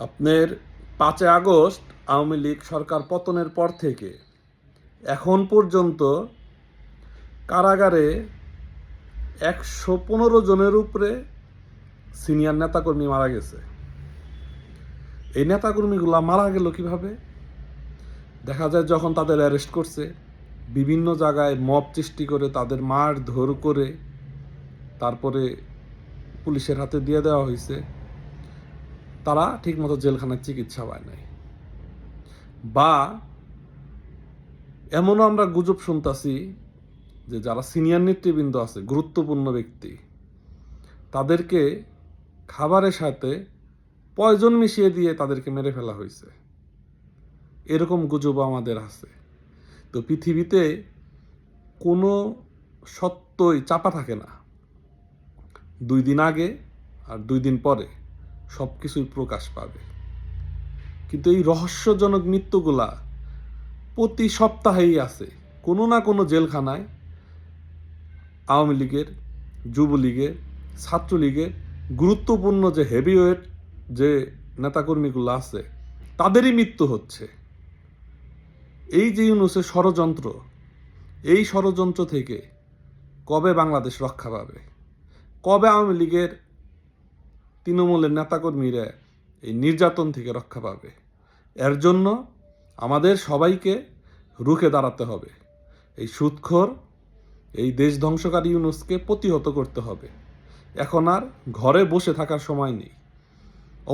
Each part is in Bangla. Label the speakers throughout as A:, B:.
A: আপনার 5 আগস্ট আওয়ামী লীগ সরকার পতনের পর থেকে এখন পর্যন্ত কারাগারে 115 জনের উপরে সিনিয়র নেতাকর্মী মারা গেছে। এই নেতাকর্মীগুলা মারা গেল কিভাবে? দেখা যায় যখন তাদের অ্যারেস্ট করছে, বিভিন্ন জায়গায় মব সৃষ্টি করে তাদের মারধর করে তারপরে পুলিশের হাতে দিয়ে দেওয়া হয়েছে। তারা ঠিকমতো জেলখানায় চিকিৎসা পায় নাই। বা এমনও আমরা গুজব শুনতাছি যে যারা সিনিয়র নেতৃবৃন্দ আছে, গুরুত্বপূর্ণ ব্যক্তি, তাদেরকে খাবারের সাথে পয়জন মিশিয়ে দিয়ে তাদেরকে মেরে ফেলা হয়েছে। এরকম গুজব আমাদের আছে। তো পৃথিবীতে কোনো সত্যই চাপা থাকে না। 2 দিন আগে আর 2 দিন পরে সব কিছুই প্রকাশ পাবে। কিন্তু এই রহস্যজনক মৃত্যুগুলা প্রতি সপ্তাহেই আছে কোনো না কোনো জেলখানায়। আওয়ামী লীগের, যুবলীগের, ছাত্রলীগের গুরুত্বপূর্ণ যে হেভিওয়েট যে নেতাকর্মীগুলো আছে তাদেরই মৃত্যু হচ্ছে। এই যে ইউনূসের ষড়যন্ত্র, এই ষড়যন্ত্র থেকে কবে বাংলাদেশ রক্ষা পাবে? কবে আওয়ামী লীগের, তৃণমূলের নেতাকর্মীরা এই নির্যাতন থেকে রক্ষা পাবে? এর জন্য আমাদের সবাইকে রুখে দাঁড়াতে হবে। এই সুদখোর, এই দেশ ধ্বংসকারী ইউনূসকে প্রতিহত করতে হবে। এখন আর ঘরে বসে থাকার সময় নেই।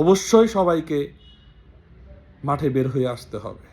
A: অবশ্যই সবাইকে মাঠে বের হয়ে আসতে হবে।